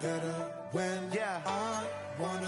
better when I wanna.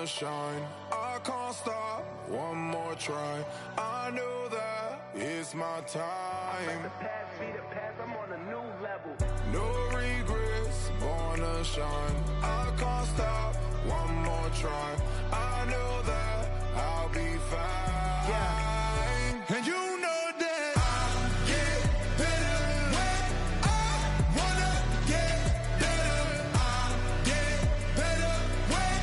Shine, I can't stop, one more try. I know that it's my time. The past be the past, I'm on a new level. No regrets, born to shine. I can't stop, one more try. I know that I'll be fine. And you know that I get better when I wanna get better. I get better when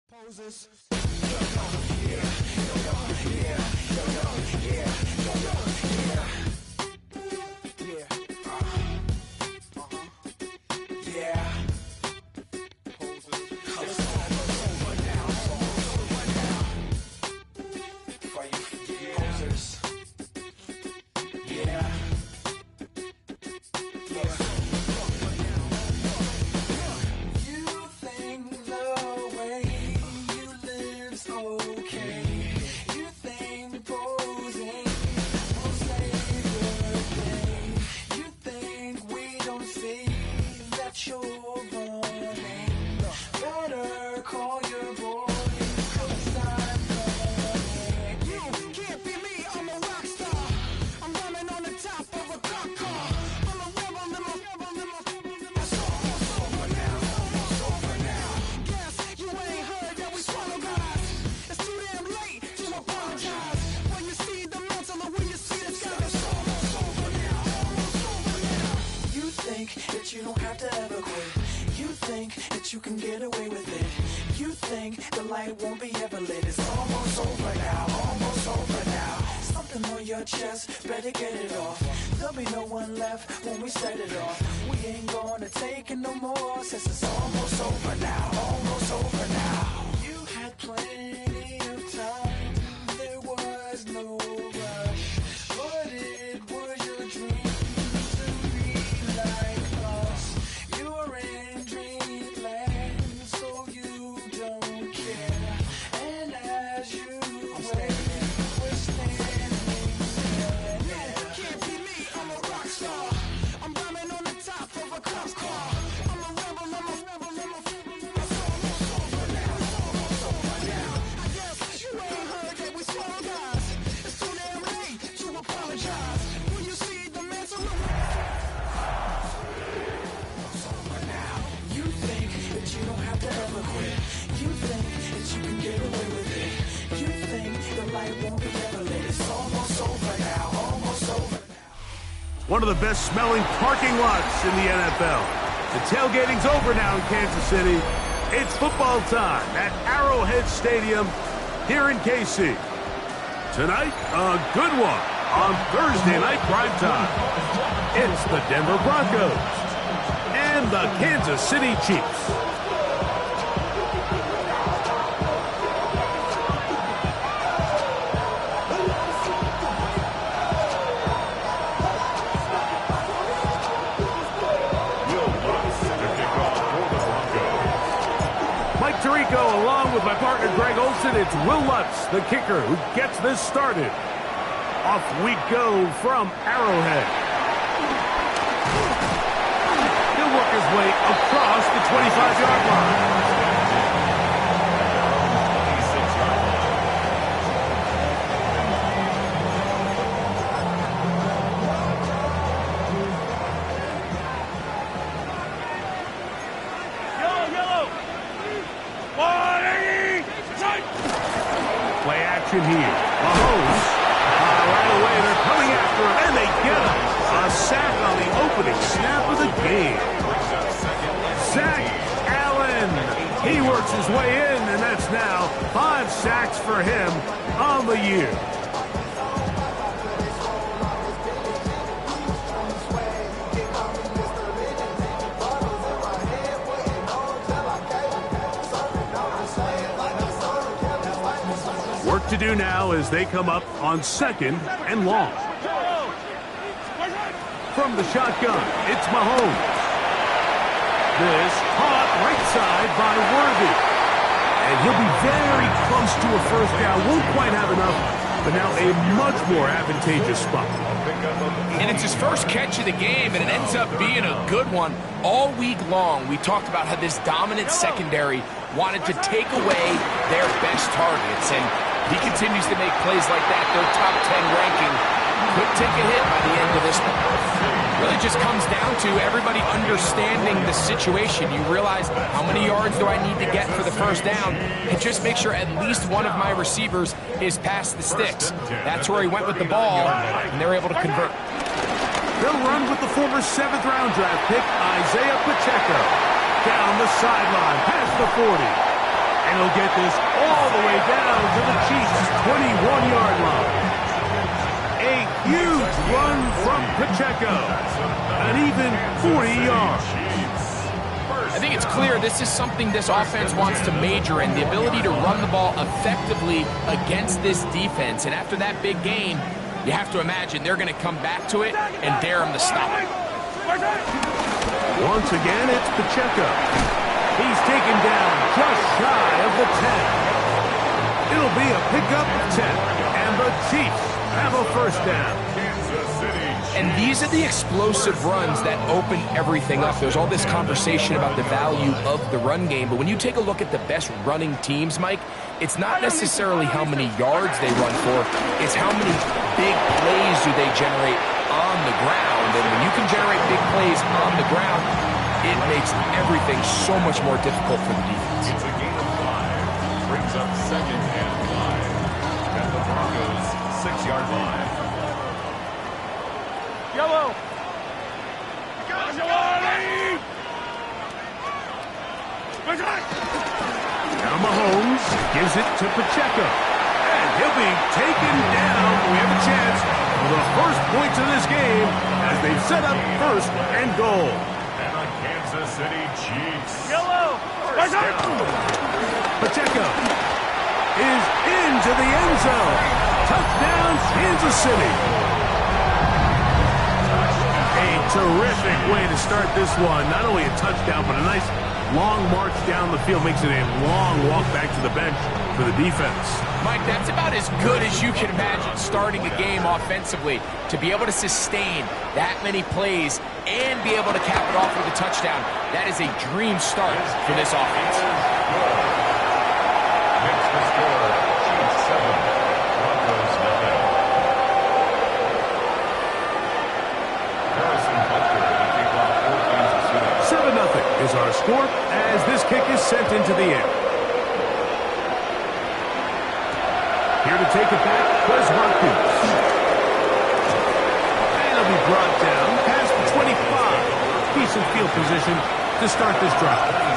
Poses. You don't have to ever quit. You think that you can get away with it. You think the light won't be ever lit. It's almost over now, almost over now. Something on your chest, better get it off. There'll be no one left when we set it off. We ain't gonna take it no more, since it's almost over now, almost over now. You had plenty of time, there was no rush, but it was your dream. One of the best smelling parking lots in the NFL. The tailgating's over now in Kansas City. It's football time at Arrowhead Stadium here in KC. Tonight, a good one on Thursday night primetime. It's the Denver Broncos and the Kansas City Chiefs. Tirico, along with my partner Greg Olsen, it's Will Lutz, the kicker, who gets this started. Off we go from Arrowhead. He'll work his way across the 25-yard line. Play action here. Mahomes. Right away, they're coming after him, and they get him. A sack on the opening snap of the game. Sack He works his way in, and that's now 5 sacks for him on the year. Work to do now as they come up on 2nd and long. From the shotgun, it's Mahomes. This caught right side by Worthy. And he'll be very close to a first down. Won't quite have enough, but now a much more advantageous spot. And it's his first catch of the game, and it ends up being a good one. All week long, we talked about how this dominant secondary wanted to take away their best targets, and he continues to make plays like that. Their top 10 ranking could take a hit by the end of this one. Really just comes down to everybody understanding the situation. You realize how many yards do I need to get for the first down, and just make sure at least one of my receivers is past the sticks. That's where he went with the ball, and they're able to convert. They'll run with the former 7th-round draft pick, Isaiah Pacheco. Down the sideline, past the 40. And he'll get this all the way down to the Chiefs' 21-yard line. A huge run from Pacheco. An even 40 yards. I think it's clear this is something this offense wants to major in, the ability to run the ball effectively against this defense. And after that big game, you have to imagine they're going to come back to it and dare him to stop it. Once again, it's Pacheco. He's taken down just shy of the 10. It'll be a pickup of 10, and the Chiefs have a first down. And these are the explosive runs that open everything up. There's all this conversation about the value of the run game, but when you take a look at the best running teams, Mike, it's not necessarily how many yards they run for, it's how many big plays do they generate on the ground. And when you can generate big plays on the ground, it makes everything so much more difficult for the defense. It's a gain of 5. Brings up 2nd and 5 at the Broncos' 6-yard line. Yellow. Now Mahomes gives it to Pacheco. And he'll be taken down. We have a chance for the first points of this game as they've set up 1st and goal. And the Kansas City Chiefs. Yellow. Pacheco is into the end zone. Touchdown, Kansas City. A terrific way to start this one. Not only a touchdown, but a nice long march down the field. Makes it a long walk back to the bench for the defense. Mike, that's about as good as you can imagine starting a game offensively. To be able to sustain that many plays and be able to cap it off with a touchdown, that is a dream start for this offense. Makes the score Chiefs 7, Broncos 9. Harrison Butker to kick off for Kansas City. 7-0 is our score as this kick is sent into the air. Here to take it back was Watkins. And he'll be brought down past the 25. Decent field position to start this drive.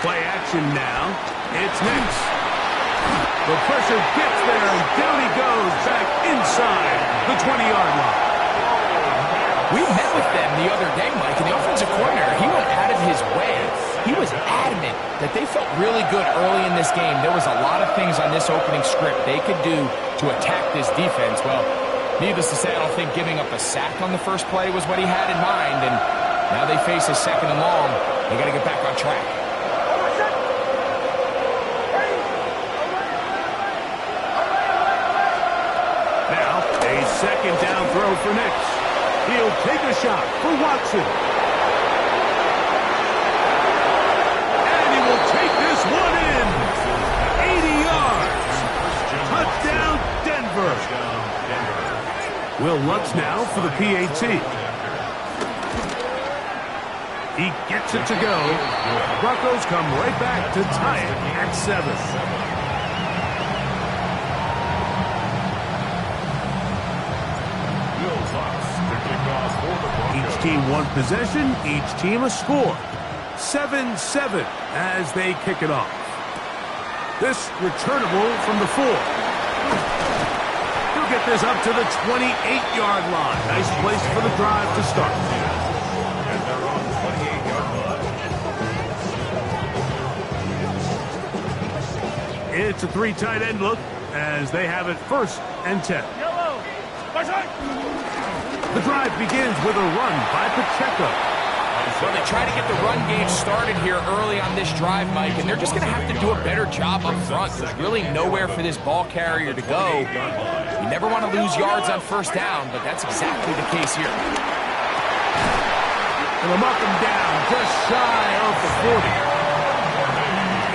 Play action now. It's next. The pressure gets there, and down he goes back inside the 20-yard line. We met with them the other day, Mike, and the offensive coordinator, he went out of his way. He was adamant that they felt really good early in this game. There was a lot of things on this opening script they could do to attack this defense. Well, needless to say, I don't think giving up a sack on the first play was what he had in mind, and now they face a 2nd and long. They got to get back on track. Second down throw for Nix. He'll take a shot for Watson. And he will take this one in. 80 yards. Touchdown, Denver. Will Lutz now for the PAT. He gets it to go. Broncos come right back to tie it at 7. Each team one possession, each team a score. 7-7 as they kick it off. This returnable from the 4. He'll get this up to the 28-yard line. Nice place for the drive to start. And they're on 28-yard line. It's a 3 tight end look as they have it 1st and 10. The drive begins with a run by Pacheco. Well, they try to get the run game started here early on this drive, Mike, and they're just going to have to do a better job up front. There's really nowhere for this ball carrier to go. You never want to lose yards on 1st down, but that's exactly the case here. And a up and down, just shy of the 40.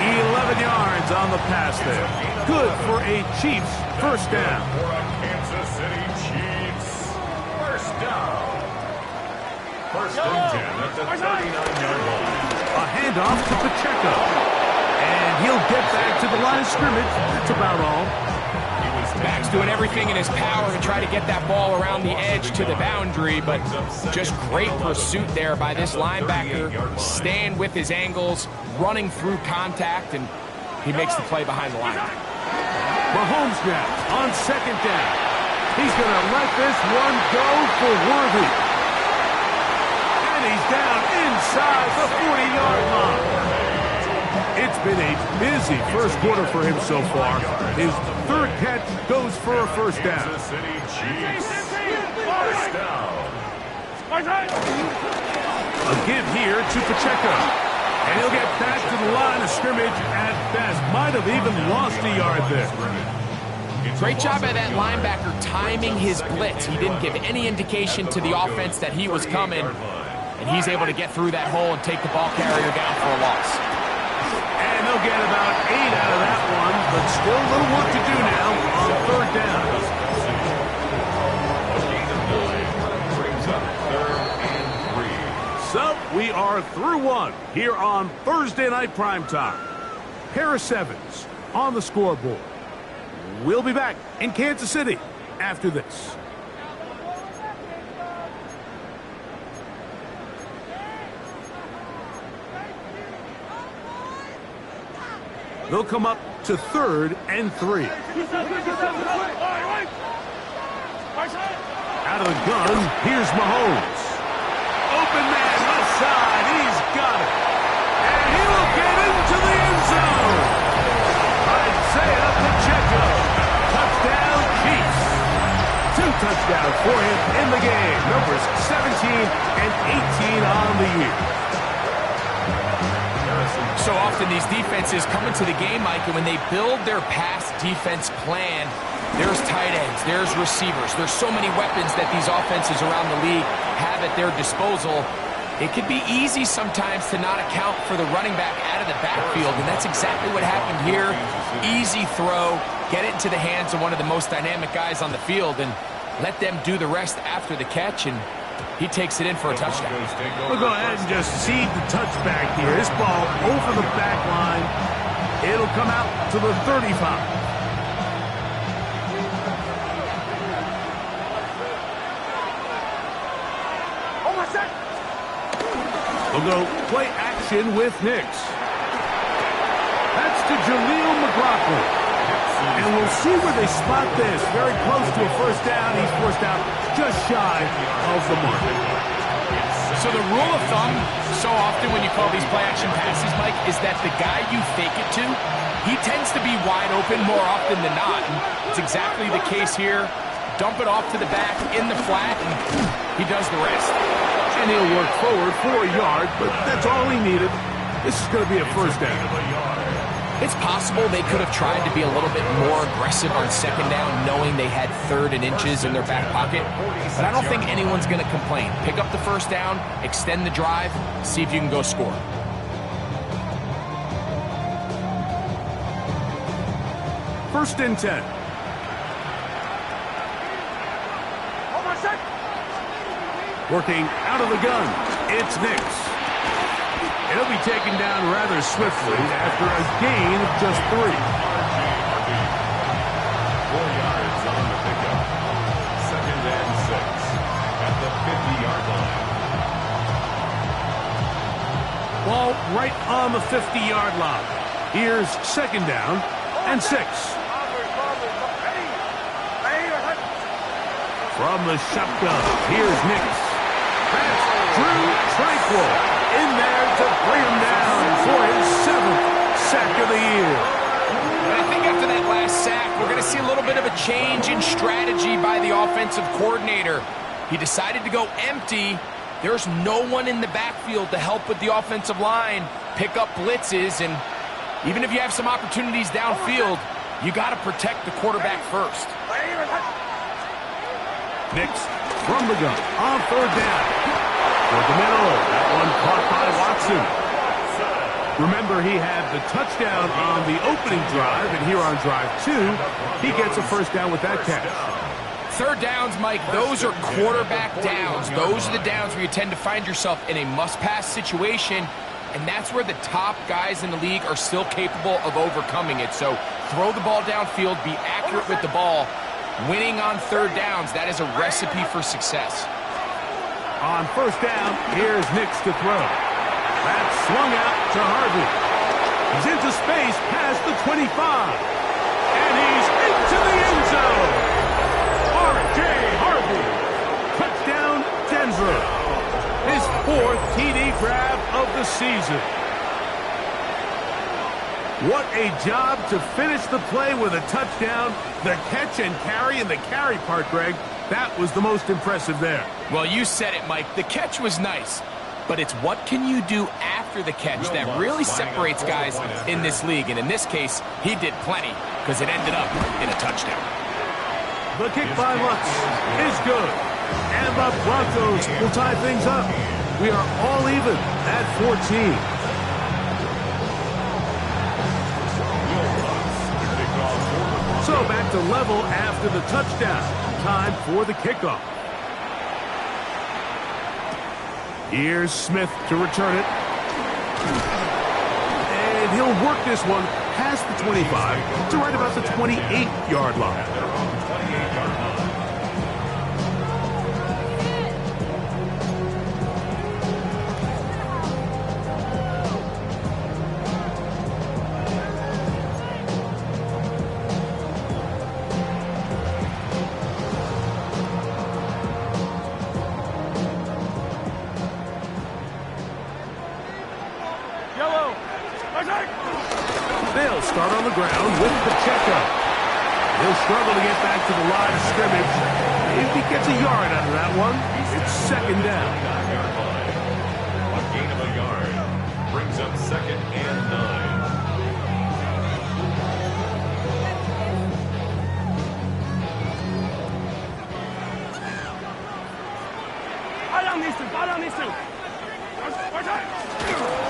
11 yards on the pass there. Good for a Chiefs 1st down. For a Kansas City Chiefs 1st down. 1st and 10 at the 39-yard line. A handoff to Pacheco. And he'll get back to the line of scrimmage. That's about all. Max doing everything in his power to try to get that ball around the edge to the boundary, but just great pursuit there by this linebacker, staying with his angles, running through contact, and he makes the play behind the line. Mahomes now on 2nd down. He's going to let this one go for Worthy. And he's down inside the 40-yard line. It's been a busy 1st quarter for him so far. His 3rd catch goes for a 1st down. Kansas City Chiefs 1st down. A give here to Pacheco. And he'll get back to the line of scrimmage at best. Might have even lost a yard there. Great job by that linebacker timing his blitz. He didn't give any indication to the offense that he was coming. And he's able to get through that hole and take the ball carrier down for a loss. And they'll get about 8 out of that one, but still a little work to do now on 3rd down. Brings up 3rd and 3. So we are through 1 here on Thursday Night Primetime. Harris Evans on the scoreboard. We'll be back in Kansas City after this. They'll come up to 3rd and 3. Out of the gun, here's Mahomes. Open man, left side, he's got it. And he will get into the end zone. Isaiah Pacheco. Touchdown, Chiefs. 2 touchdowns for him in the game. Numbers 17 and 18 on the year. So often these defenses come into the game, Mike, and when they build their pass defense plan, there's tight ends, there's receivers, there's so many weapons that these offenses around the league have at their disposal. It could be easy sometimes to not account for the running back out of the backfield, and that's exactly what happened here. Easy throw, get it into the hands of one of the most dynamic guys on the field, and let them do the rest after the catch, and he takes it in for a touchdown. We'll go ahead and just seed the touchback here. This ball over the back line. It'll come out to the 35. We'll go play action with Nix. That's to Jaleel McLaughlin. And we'll see where they spot this. Very close to a 1st down. He's forced out just shy of the mark. So the rule of thumb, so often when you call these play-action passes, Mike, is that the guy you fake it to, he tends to be wide open more often than not. And it's exactly the case here. Dump it off to the back in the flat, and he does the rest. And he'll work forward for a yard, but that's all he needed. This is going to be a 1st down. It's possible they could have tried to be a little bit more aggressive on second down, knowing they had 3rd and inches in their back pocket. But I don't think anyone's going to complain. Pick up the first down, extend the drive, see if you can go score. First and 10. Working out of the gun, it's Nix. He'll be taken down rather swiftly after a gain of just 3. 4 yards on the pickup. 2nd and 6 at the 50-yard line. Ball right on the 50-yard line. Here's 2nd down and 6. From the shotgun, here's Nix. That's Drue Tranquill in there to bring him down for his 7th sack of the year. And I think after that last sack, we're going to see a little bit of a change in strategy by the offensive coordinator. He decided to go empty. There's no one in the backfield to help with the offensive line, pick up blitzes, and even if you have some opportunities downfield, you got to protect the quarterback first. Nix from the gun on 3rd down. For the middle, that one caught by Watson. Remember, he had the touchdown on the opening drive, and here on drive 2, he gets a first down with that catch. 3rd downs, Mike, those are quarterback downs. Those are the downs where you tend to find yourself in a must-pass situation, and that's where the top guys in the league are still capable of overcoming it. So throw the ball downfield, be accurate with the ball. Winning on 3rd downs, that is a recipe for success. On 1st down, here's Nix to throw. That's swung out to Harvey. He's into space past the 25. And he's into the end zone. R.J. Harvey. Touchdown, Denver. His 4th TD grab of the season. What a job to finish the play with a touchdown. The catch and carry, and the carry part, Greg, that was the most impressive there. Well, you said it, Mike. The catch was nice, but it's what can you do after the catch that really separates guys in this league. And in this case, he did plenty because it ended up in a touchdown. The kick by Lutz is good. And the Broncos will tie things up. We are all even at 14. So back to level after the touchdown. Time for the kickoff. Here's Smith to return it. And he'll work this one past the 25 to right about the 28-yard line. They'll start on the ground with Pacheco. He'll struggle to get back to the line of scrimmage. If he gets a yard out of that one, it's 2nd down. A gain of a yard brings up 2nd and 9.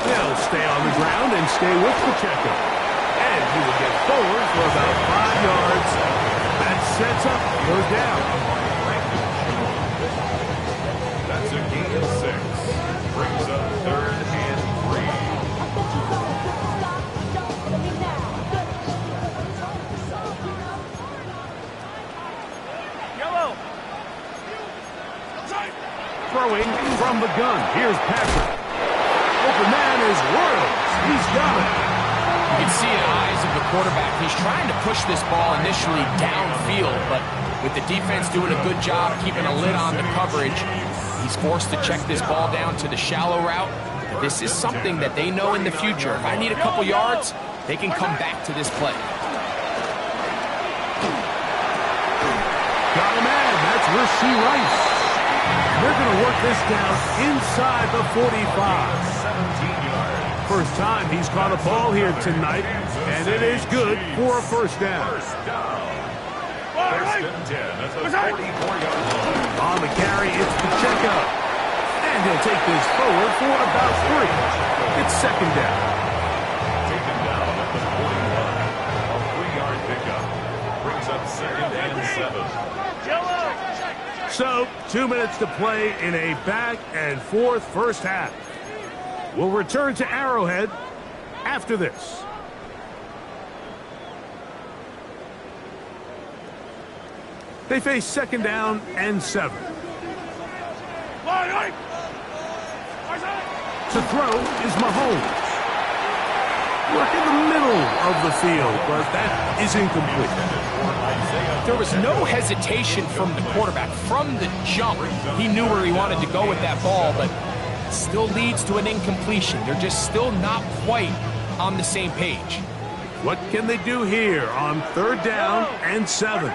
They'll stay on the ground and stay with Pacheco. And he will get forward for about 5 yards. That sets up 3rd down. That's a gain of 6. Brings up 3rd and 3. Throwing from the gun. Here's Patrick. Open man is Royals. He's got it. You can see in the eyes of the quarterback, he's trying to push this ball initially downfield, but with the defense doing a good job keeping a lid on the coverage, he's forced to check this ball down to the shallow route. This is something that they know in the future. If I need a couple yards, they can come back to this play. Got a man. That's Rashee Rice. They're going to work this down inside the 45. 17 yards. first time he's caught a ball here tonight, and it is good for a first down. First and 10 at the 44-yard line. On the carry, it's Pacheco. And he'll take this forward for about 3. It's second down. Taken down at the 41. A 3-yard pickup. Brings up second and 7. So, 2 minutes to play in a back-and-forth first half. We'll return to Arrowhead after this. They face second down and 7. To throw is Mahomes. Work in the middle of the field, but that is incomplete. There was no hesitation from the quarterback. From the jump, he knew where he wanted to go with that ball, but it still leads to an incompletion. They're just still not quite on the same page. What can they do here on third down and 7?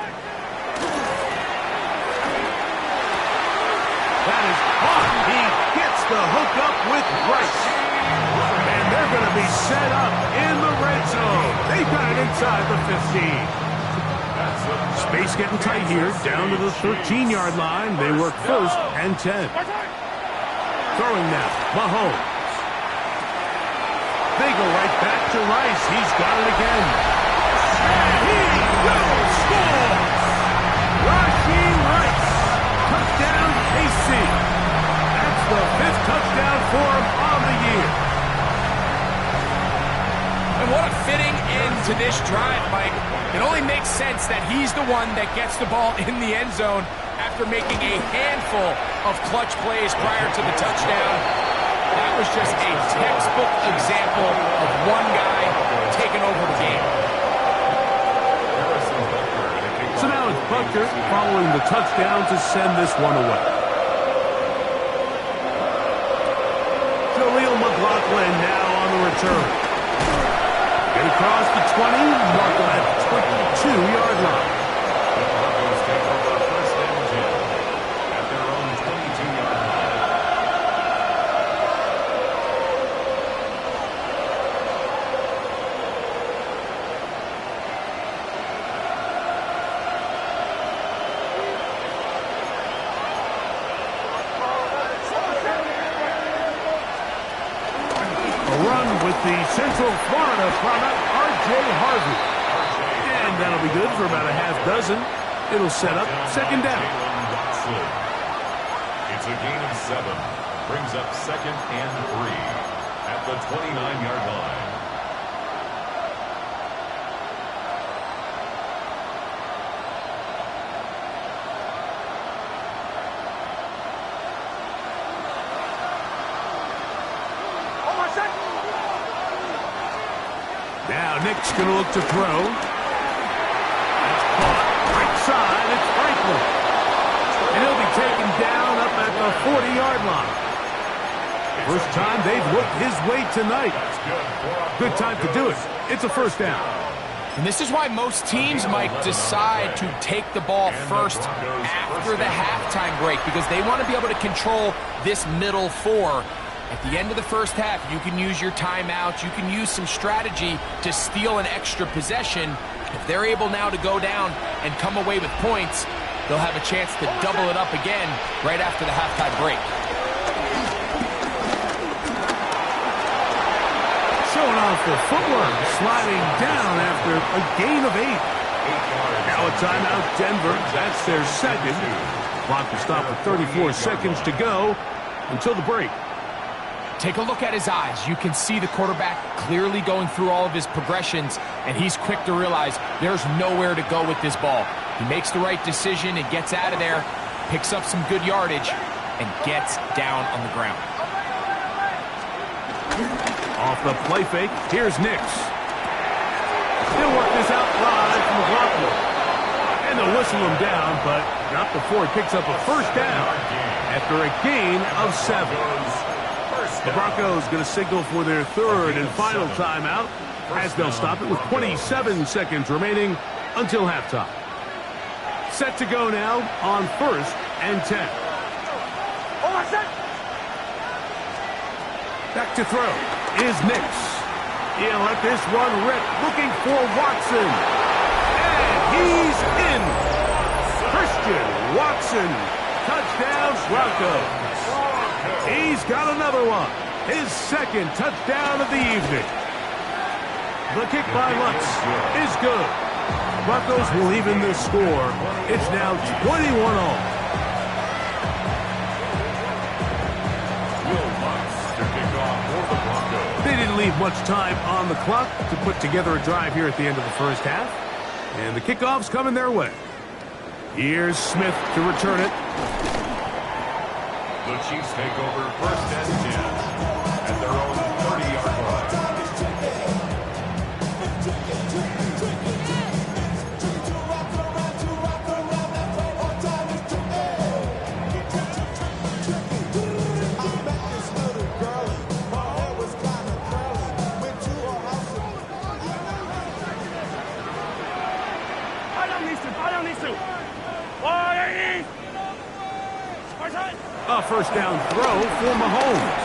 That is caught. He gets the hook up with Rice. And they're going to be set up in the red zone. They got it inside the 15. Space getting tight here, down to the 13-yard line. They work first and 10. Throwing now, Mahomes. They go right back to Rice. He's got it again. And he will score! Rashee Rice. Touchdown, KC. That's the 5th touchdown for him on the year. And what a fitting end to this drive, Mike. It only makes sense that he's the one that gets the ball in the end zone after making a handful of clutch plays prior to the touchdown. That was just a textbook example of one guy taking over the game. So now it's Butker following the touchdown to send this one away. Jaleel McLaughlin now on the return. Get across the 20, mark him at the 22-yard line. The Broncos take over first and 10 at their own 22-yard line. With the Central Florida product, R.J. Harvey. And that'll be good for about a half dozen. It'll set up second down. It's a gain of 7. Brings up second and 3 at the 29-yard line. Now Nick's going to look to throw. That's caught. Right side, it's Franklin. And he'll be taken down up at the 40-yard line. First time they've looked his way tonight. Good time to do it. It's a first down. And this is why most teams might decide to take the ball first after the halftime break, because they want to be able to control this middle 4. At the end of the first half, you can use your timeouts. You can use some strategy to steal an extra possession. If they're able now to go down and come away with points, they'll have a chance to double it up again right after the halftime break. Showing off the footwork, sliding down after a gain of 8. Now a timeout, Denver. That's their second. Clock will stop with 34 seconds to go until the break. Take a look at his eyes. You can see the quarterback clearly going through all of his progressions, and he's quick to realize there's nowhere to go with this ball. He makes the right decision and gets out of there, picks up some good yardage, and gets down on the ground. Off the play fake, here's Nix. He'll work this out live from McLaughlin. And they'll whistle him down, but not before he picks up a first down after a gain of 7. The Broncos going to signal for their third and final timeout as they'll stop it with 27 seconds remaining until halftime. Set to go now on first and 10. Back to throw. is Nix. He'll let this one rip, looking for Watson. And he's in. Christian Watson. Touchdown, Broncos. He's got another one. His second touchdown of the evening. The kick by Lutz is good. Broncos will even this score. It's now 21-all. They didn't leave much time on the clock to put together a drive here at the end of the first half. And the kickoff's coming their way. Here's Smith to return it. The Chiefs take over first and 10 at their own 30-yard line. A first down throw for Mahomes.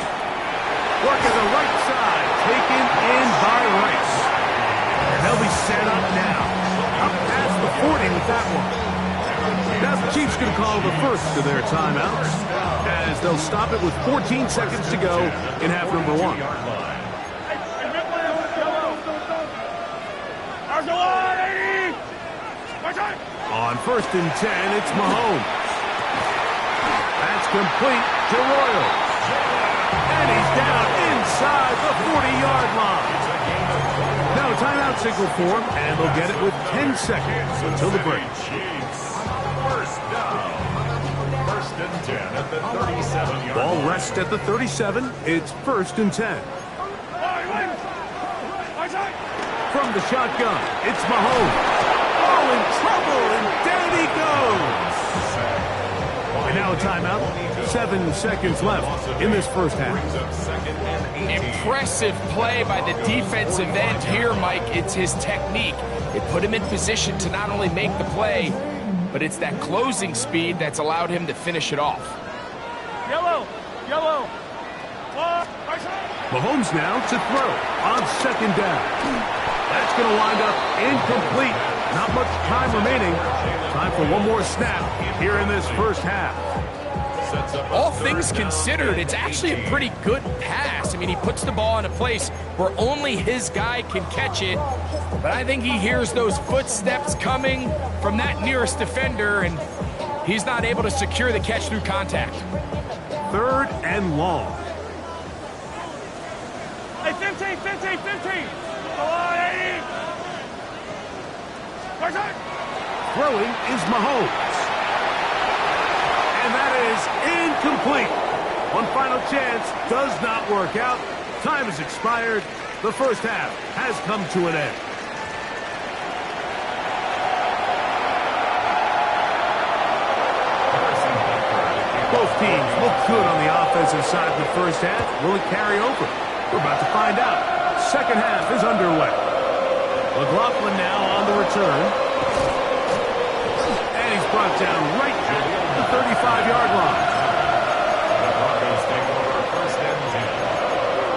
Working the right side, taken in by Rice. And they'll be set up now. Up past the 40 with that one. Now the Chiefs going to call the first of their timeouts, as they'll stop it with 14 seconds to go in half number one. On first and 10, it's Mahomes. That's complete to Royals. And he's down inside the 40-yard line. Now a timeout signal for him, and they'll get it with 10 seconds until the break. First down. First and 10 at the 37-yard line. Ball rests at the 37. It's first and 10. From the shotgun, it's Mahomes. Oh, in trouble, and down he goes. And now a timeout. 7 seconds left in this first half. Impressive play by the defensive end here, Mike. It's his technique. It put him in position to not only make the play, but it's that closing speed that's allowed him to finish it off. Yellow. Mahomes now to throw on second down. That's going to wind up incomplete. Not much time remaining. Time for one more snap here in this first half. All things considered, it's actually a pretty good pass. I mean, he puts the ball in a place where only his guy can catch it. But I think he hears those footsteps coming from that nearest defender, and he's not able to secure the catch through contact. Third and long. Hey, 15. Throwing is Mahomes. And that is incomplete. One final chance does not work out. Time has expired. The first half has come to an end. Both teams look good on the offensive side in the first half. Will it carry over? We're about to find out. Second half is underway. McLaughlin now on the return. And he's brought down right at the 35-yard line. The Broncos take over first and 10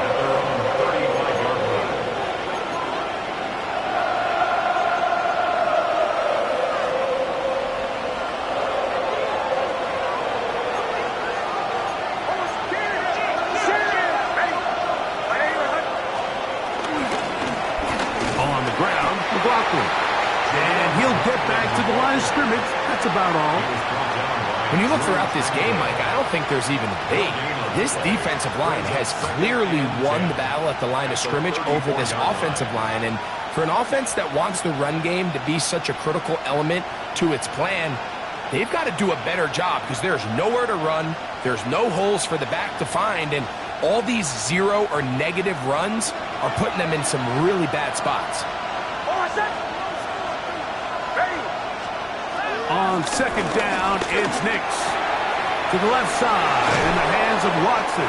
at their own 35-yard line. On the ground, McLaughlin. And he'll get back to the line of scrimmage. That's about all. When you look throughout this game, Mike, I don't think there's even a debate. This defensive line has clearly won the battle at the line of scrimmage over this offensive line. And for an offense that wants the run game to be such a critical element to its plan, they've got to do a better job because there's nowhere to run. There's no holes for the back to find. And all these zero or negative runs are putting them in some really bad spots. On second down, it's Nix. To the left side in the hands of Watson.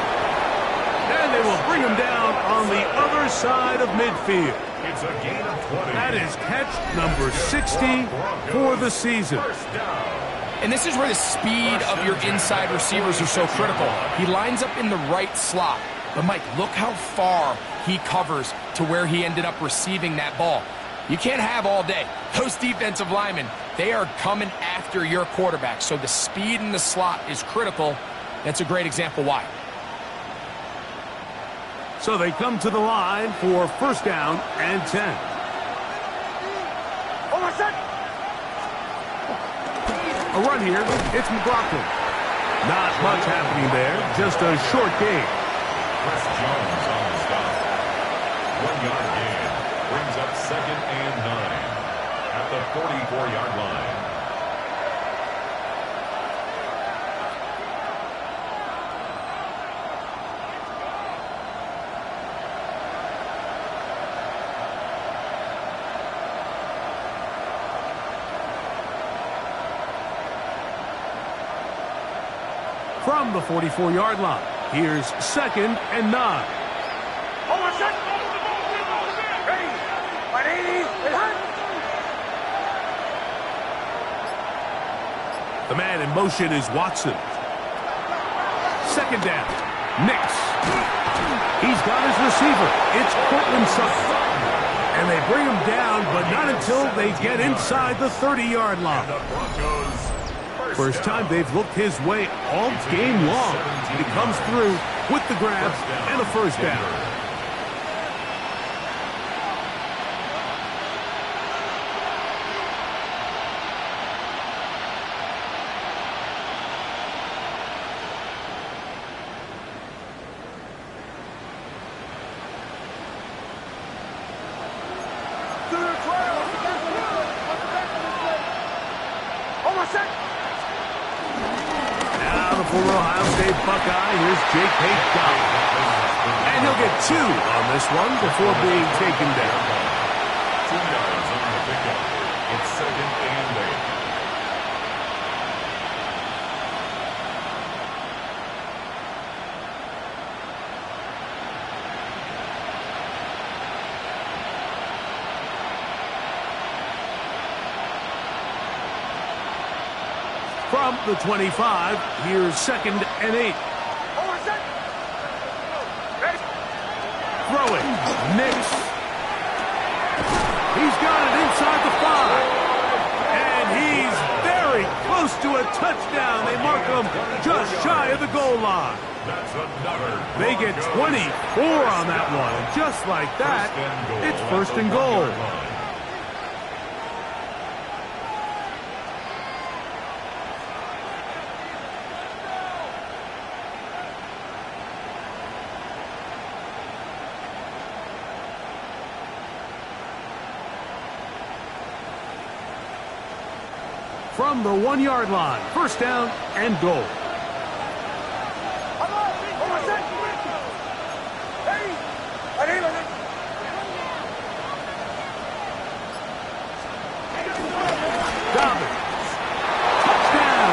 And they will bring him down on the other side of midfield. It's a gain of 20. That is catch number 60 for the season. And this is where the speed of your inside receivers are so critical. He lines up in the right slot. But, Mike, look how far he covers to where he ended up receiving that ball. You can't have all day. Those defensive linemen, they are coming after your quarterback. So the speed in the slot is critical. That's a great example why. So they come to the line for first down and 10. A run here. It's McLaughlin. Not much happening there. Just a short gain. Chris Jones on the stop. 1 yard gain. Brings up 2nd and 9 at the 44-yard line. From the 44-yard line, here's 2nd and 9. The man in motion is Watson. 2nd down. Nix. He's got his receiver. It's Cortland Sutton. And they bring him down, but not until they get inside the 30-yard line. First time they've looked his way all game long. He comes through with the grab and a first down. Former Ohio State Buckeye, here's Jake Hayes. And he'll get 2 on this one before being taken down. 2 yards on the pickup. It's 2nd and 8. From the 25, here's 2nd and 8. Throwing. Nix. He's got it inside the 5. And he's very close to a touchdown. They mark him just shy of the goal line. They get 24 on that one. And just like that, it's 1st and goal. From the 1-yard line, first down and goal. Dobbins. Touchdown.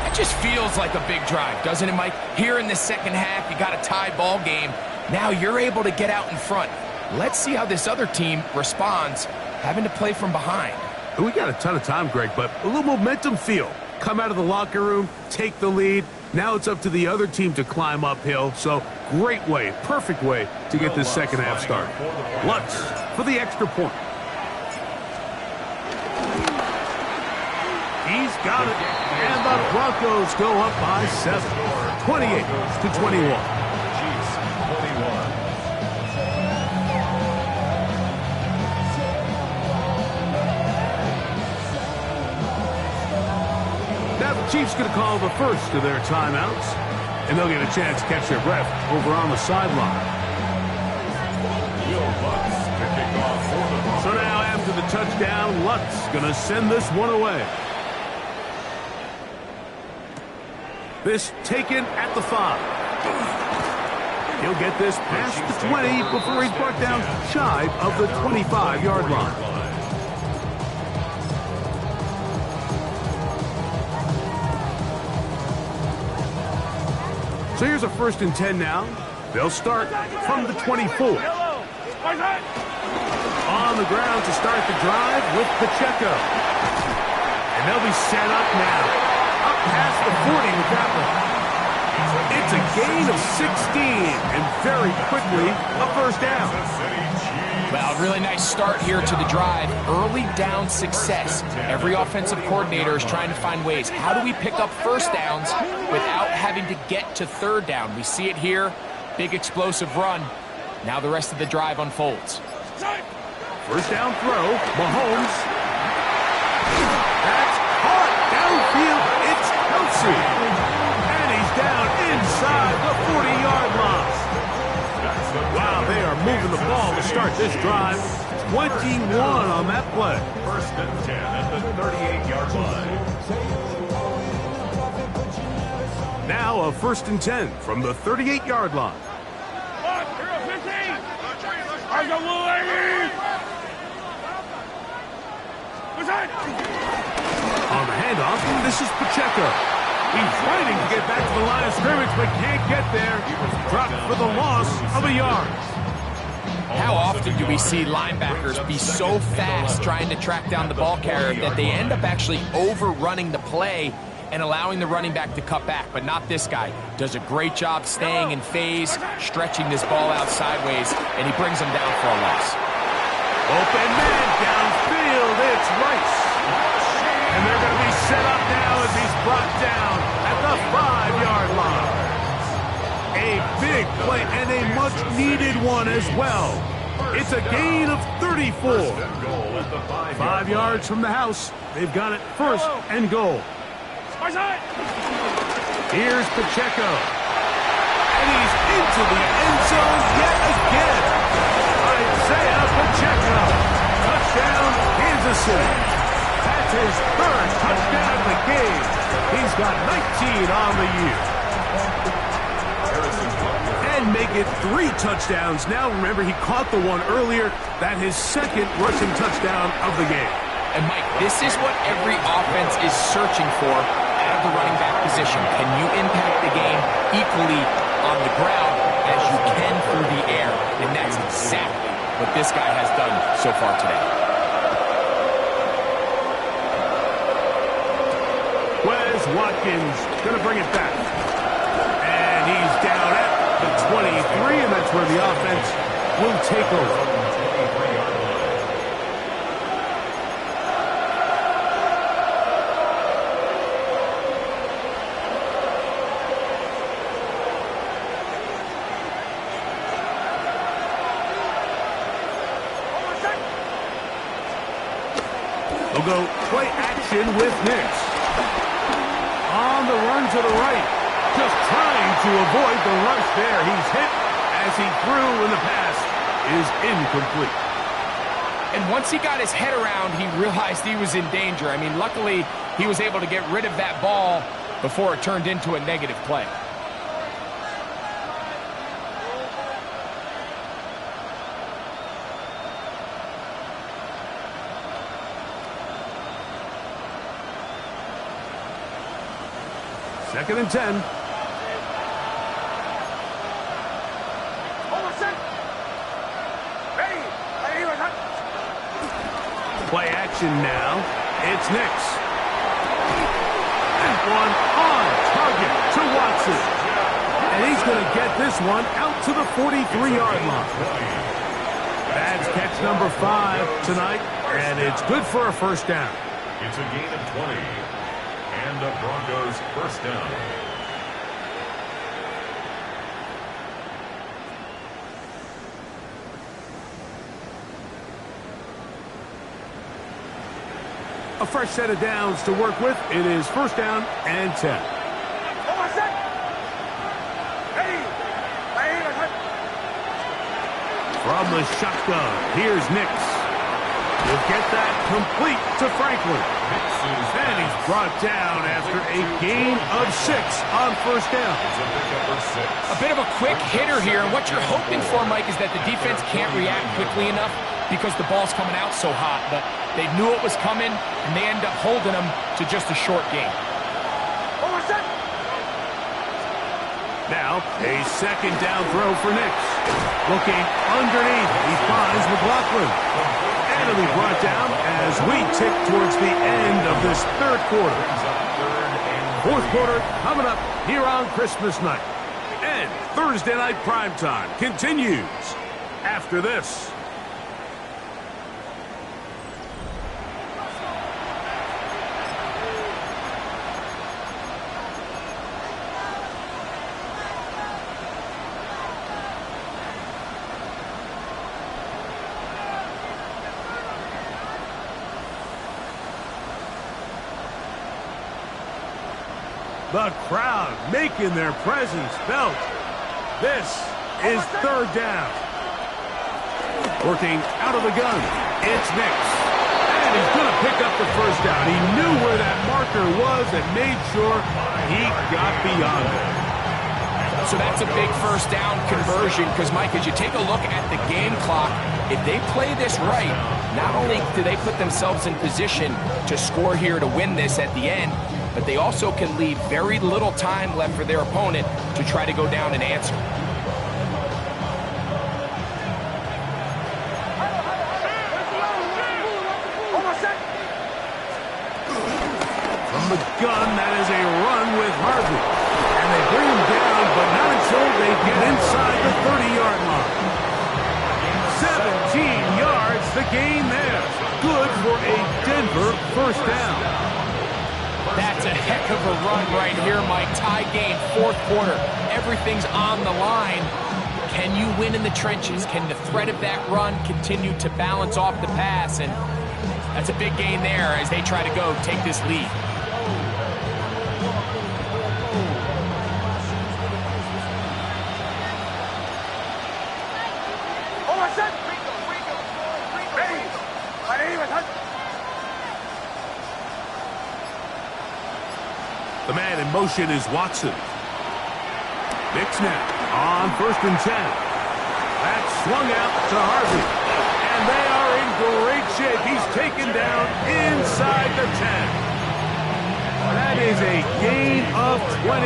It just feels like a big drive, doesn't it, Mike? Here in the second half, you got a tie ball game. Now you're able to get out in front. Let's see how this other team responds, having to play from behind. We got a ton of time, Greg, but a little momentum feel. Come out of the locker room, take the lead. Now it's up to the other team to climb uphill. So great way, perfect way to get this second half started. Lutz for the extra point. He's got it. And the Broncos go up by 7. 28-21. Chiefs going to call the first of their timeouts, and they'll get a chance to catch their breath over on the sideline. So now after the touchdown, Lutz going to send this one away. This taken at the 5. He'll get this past the 20 before he's brought down shy of the 25-yard line. So here's a 1st and 10 now. They'll start from the 24. On the ground to start the drive with Pacheco. And they'll be set up now. Up past the 40 with that one. It's a gain of 16, and very quickly, a first down. Well, really nice start here to the drive. Early down success. Every offensive coordinator is trying to find ways. How do we pick up first downs without having to get to third down? We see it here. Big explosive run. Now the rest of the drive unfolds. First down throw, Mahomes. That's caught downfield. It's Kelsey. And he's down inside the 40-yard line. Wow, they are moving the ball to start this drive. 21 on that play. First and 10 at the 38-yard line. Now a first and 10 from the 38-yard line. On the handoff, this is Pacheco. He's fighting to get back to the line of scrimmage, but can't get there. Dropped for the loss of a yard. How often do we see linebackers be so fast trying to track down the ball carrier that they end up actually overrunning the play and allowing the running back to cut back? But not this guy. Does a great job staying in phase, stretching this ball out sideways, and he brings him down for a loss. Open man downfield, it's Rice. And they're going to be set up now as he's brought down at the 5-yard line. A big play and a much-needed one as well. It's a gain of 34. 5 yards from the house. They've got it first and goal. Here's Pacheco. And he's into the end zone yet again. Isaiah Pacheco. Touchdown, Kansas City. That's his third touchdown of the game. He's got 19 on the year. And make it 3 touchdowns. Now remember, he caught the one earlier. That's his second rushing touchdown of the game. And Mike, this is what every offense is searching for out of the running back position. Can you impact the game equally on the ground as you can through the air? And that's exactly what this guy has done so far today. Wes Watkins going to bring it back. And he's down at the 23, and that's where the offense will take over. They'll go play action with Nix. On the run to the right. Just trying to avoid the rush there. He's hit as he threw, and the pass is incomplete. And once he got his head around, he realized he was in danger. I mean, luckily, he was able to get rid of that ball before it turned into a negative play. Second and 10. Play action now. It's Nix. That one on target to Watson. And he's going to get this one out to the 43-yard line. That's catch number 5 tonight, and it's good for a first down. It's a gain of 20. And the Broncos first down. A fresh set of downs to work with. It is first down and 10. From the shotgun, here's Nix. He'll get that complete to Franklin. And he's brought down after a gain of 6 on first down. A bit of a quick hitter here, and what you're hoping for, Mike, is that the defense can't react quickly enough because the ball's coming out so hot. But they knew it was coming, and they end up holding them to just a short gain. Now, a second down throw for Nix. Looking underneath, he finds McLaughlin. And finally brought down as we tick towards the end of this third quarter. Fourth quarter coming up here on Christmas night. And Thursday Night Primetime continues after this. The crowd making their presence felt. This is third down. Working out of the gun, it's Nix. And he's going to pick up the first down. He knew where that marker was and made sure he got beyond it. So that's a big first down conversion because, Mike, as you take a look at the game clock, if they play this right, not only do they put themselves in position to score here to win this at the end, but they also can leave very little time left for their opponent to try to go down and answer. From the gun, that is a run with Harvey. And they bring him down, but not until they get inside the 30-yard line. 17 yards, the gain there. Good for a Denver first down. That's a heck of a run right here, Mike. Tie game, fourth quarter. Everything's on the line. Can you win in the trenches? Can the threat of that run continue to balance off the pass? And that's a big gain there as they try to go take this lead. The man in motion is Watson. Big snap on 1st and 10. That's swung out to Harvey. And they are in great shape. He's taken down inside the 10. That is a gain of 20.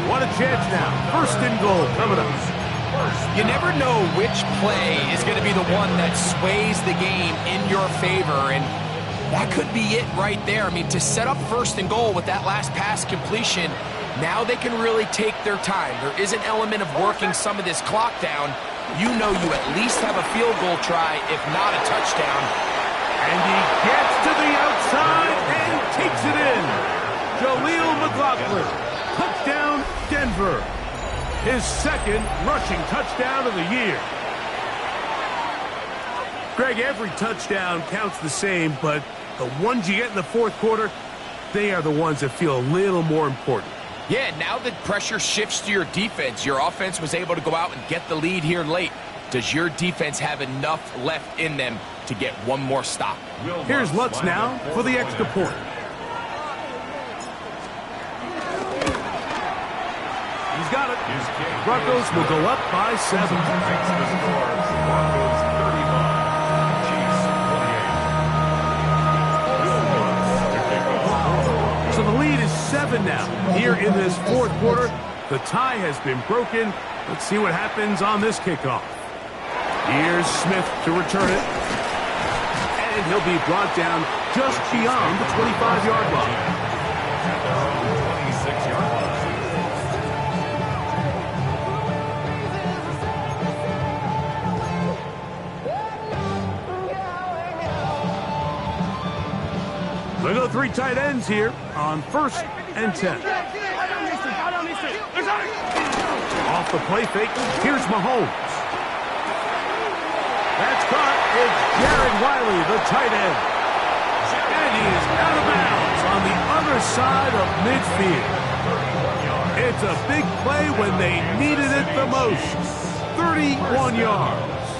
What a chance now. 1st and goal coming up. You never know which play is going to be the one that sways the game in your favor, and that could be it right there. I mean, to set up 1st and goal with that last pass completion, now they can really take their time. There is an element of working some of this clock down. You know you at least have a field goal try, if not a touchdown. And he gets to the outside and takes it in. Jaleel McLaughlin, touchdown Denver. His second rushing touchdown of the year. Greg, every touchdown counts the same, but the ones you get in the fourth quarter, they are the ones that feel a little more important. Yeah, now the pressure shifts to your defense. Your offense was able to go out and get the lead here late. Does your defense have enough left in them to get one more stop? Here's Lutz now for the extra point. He's got it. Broncos will go up by 7. So the lead is 7 now. Here in this fourth quarter, the tie has been broken. Let's see what happens on this kickoff. Here's Smith to return it. And he'll be brought down just beyond the 25-yard line. At their own 26-yard line. They go 3 tight ends here on 1st and 10. Off the play fake, here's Mahomes. That's caught. It's Jared Wiley, the tight end. And he is out of bounds on the other side of midfield. It's a big play when they needed it the most. 31 yards.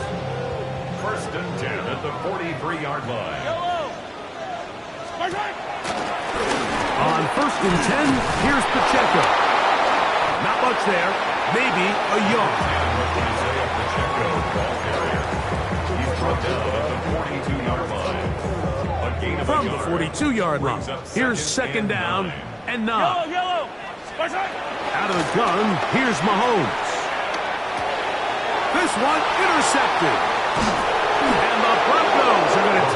1st and 10 at the 43-yard line. On 1st and 10, here's Pacheco. Not much there, maybe a yard. He's brought down at the 42-yard line. A gain of From the 42-yard line, here's 2nd down and 9. Out of the gun, here's Mahomes. This one intercepted. And the Broncos are going to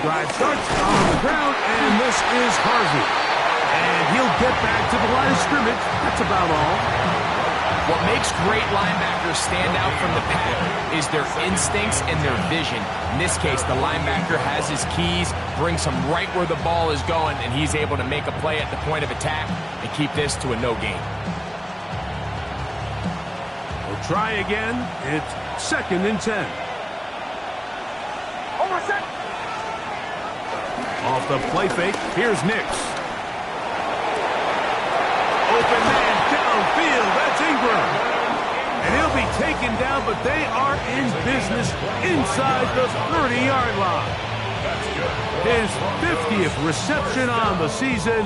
drive starts on the ground, and this is Harvey. And he'll get back to the line of scrimmage. That's about all. What makes great linebackers stand out from the pack is their instincts and their vision. In this case, the linebacker has his keys, brings him right where the ball is going, and he's able to make a play at the point of attack and keep this to a no gain. We'll try again. It's 2nd and 10. Off the play fake, here's Nix. Open man downfield, that's Ingram. And he'll be taken down, but they are in business inside the 30-yard line. His 50th reception on the season,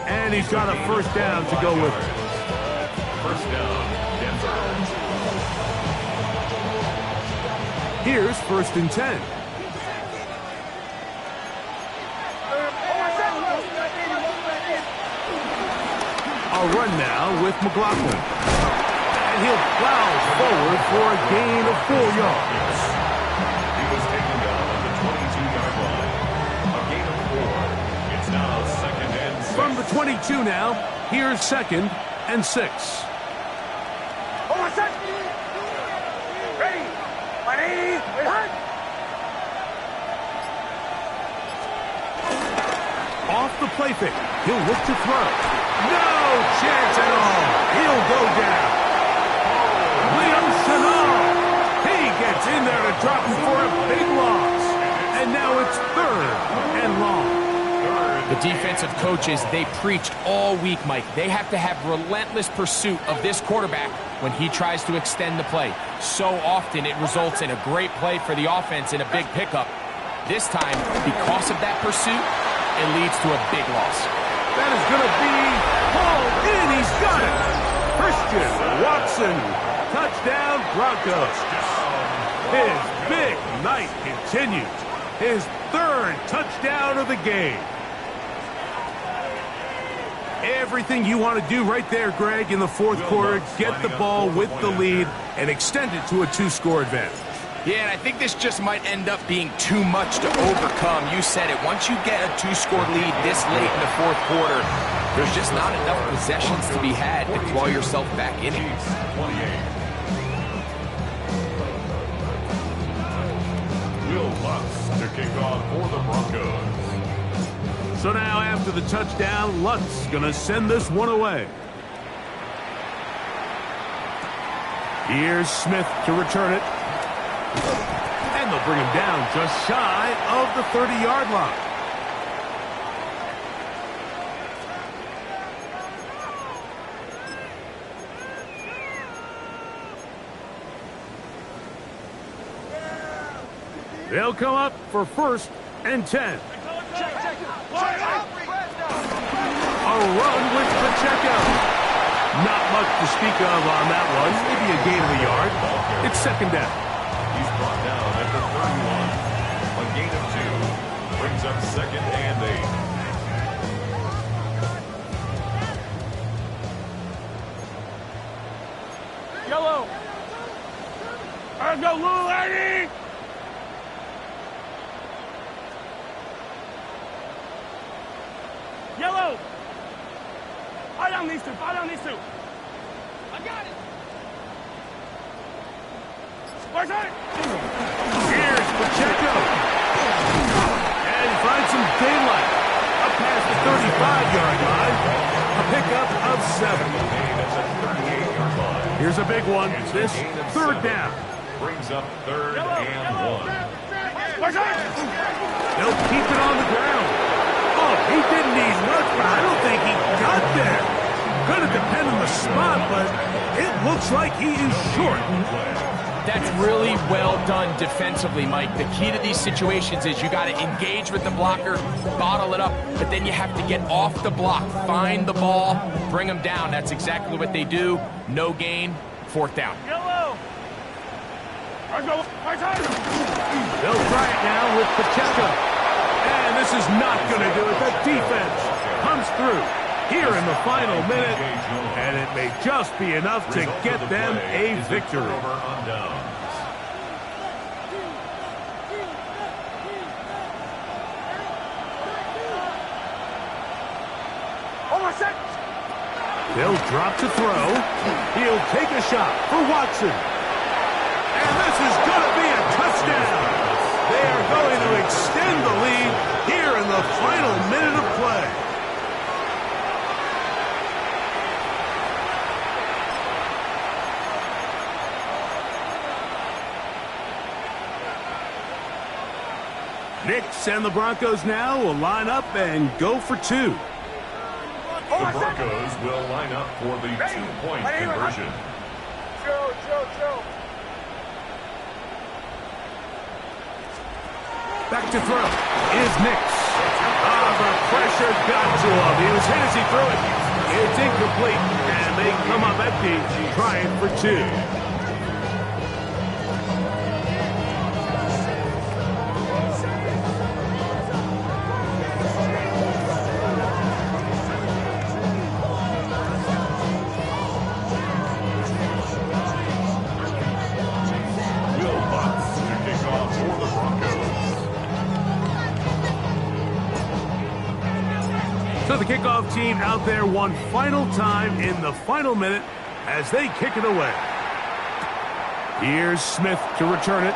and he's got a first down to go with it. First down, Denver. Here's 1st and 10. A run now with McLaughlin. And he'll plow forward for a gain of 4 yards. He was taken down on the 22-yard line. A gain of 4. It's now 2nd and 6. From the 22 now, here's 2nd and 6. Ready. Ready. Off the play fake. He'll look to throw. No chance at all. He'll go down. Leo Chenal. He gets in there to drop him for a big loss. And now it's 3rd and long. The defensive coaches, they preached all week, Mike. They have to have relentless pursuit of this quarterback when he tries to extend the play. So often it results in a great play for the offense and a big pickup. This time, because of that pursuit, it leads to a big loss. That is going to be hauled in. He's got it. Christian Watson. Touchdown, Broncos. His big night continues. His 3rd touchdown of the game. Everything you want to do right there, Greg, in the 4th quarter. Get the ball with the lead and extend it to a 2-score advantage. Yeah, and I think this just might end up being too much to overcome. You said it. Once you get a 2-score lead this late in the 4th quarter, there's just not enough possessions to be had to claw yourself back in it. 28. Will Lutz to kick off for the Broncos. So now after the touchdown, Lutz going to send this one away. Here's Smith to return it. And they'll bring him down just shy of the 30-yard line. They'll come up for 1st and 10. A run with Pacheco. Not much to speak of on that one. Maybe a gain of a yard. It's 2nd down. He's brought down at the 31. A gain of 2. Brings up 2nd and 8. Yellow. Let's go, little lady. Yellow. Fire down these 2. Fire down these 2. I got it. Where's it? Here's Pacheco. And he finds some daylight. Up past the 35-yard line. A pickup of 7. Here's a big one. This 3rd down. Brings up 3rd and 1. Where's it? They'll keep it on the ground. Oh, he didn't need much, but I don't think he got there. Gonna depend on the spot, but it looks like he is short. That's really well done defensively, Mike. The key to these situations is you got to engage with the blocker, bottle it up, but then you have to get off the block, find the ball, bring them down. That's exactly what they do. No gain, 4th down. Yellow. Let's go. They'll try it now with Pacheco. And this is not going to do it. The defense comes through here in the final minute, and it may just be enough to get them a victory. They'll drop to throw. He'll take a shot for Watson. And this is going to be a touchdown. They are going to extend the lead here in the final minute of play. Knicks and the Broncos now will line up and go for two. The Broncos will line up for the two-point conversion. Chill. Back to throw is Knicks. The pressure got to him. He was hit as he threw it. It's incomplete, and they come up empty, trying for two. So the kickoff team out there one final time in the final minute as they kick it away. Here's Smith to return it.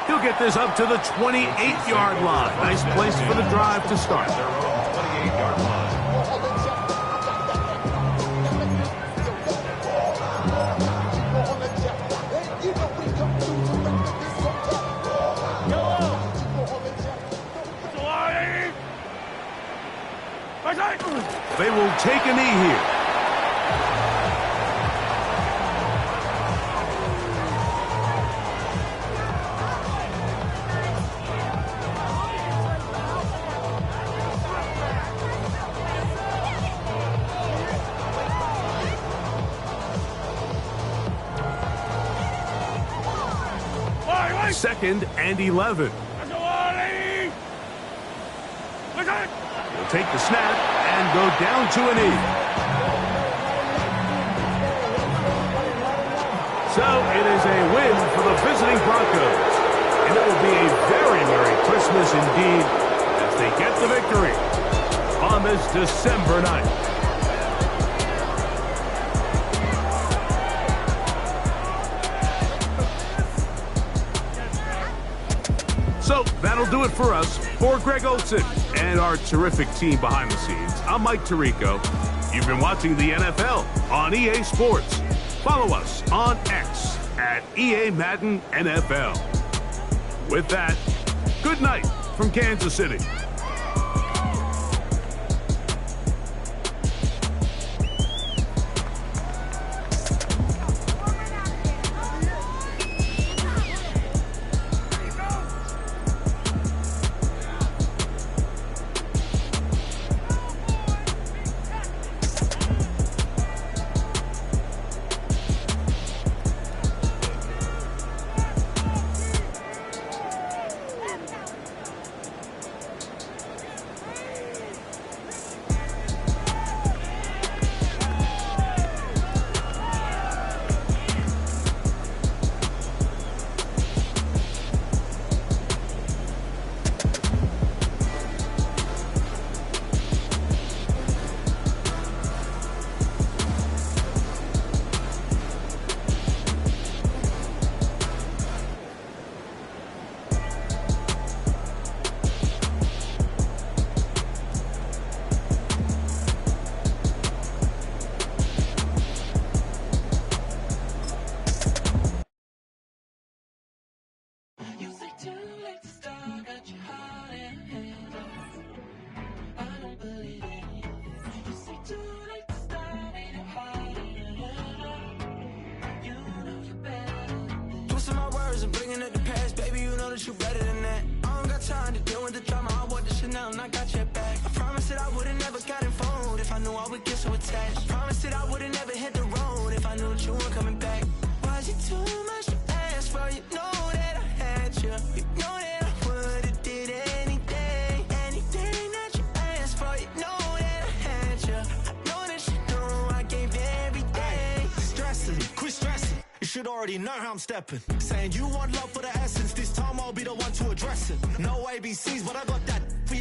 He'll get this up to the 28-yard line. Nice place for the drive to start. 28-yard line. They will take a knee here. Second and 11. He'll take the snap and go down to a knee. So it is a win for the visiting Broncos. And it will be a very Merry Christmas indeed as they get the victory on this December night. So that'll do it for us. For Greg Olsen and our terrific team behind the scenes, I'm Mike Tirico. You've been watching the NFL on EA Sports. Follow us on X at EA Madden NFL. With that, good night from Kansas City. And bringing up the past, baby, you know that you better than that. I don't got time to deal with the drama. I want the Chanel and I got your back. I promised that I would've never got involved if I knew I would get so attached. I promised that I would've never hit the road if I knew that you weren't coming back. Was it too much to ask for? You know that I had you. You know that I would've did anything that you asked for. You know that I had you. I know that you know I gave everything. Stressing, quit stressing. You should already know how I'm stepping. Saying you want love for the essence. This time I'll be the one to address it. No ABCs, but I got that for you.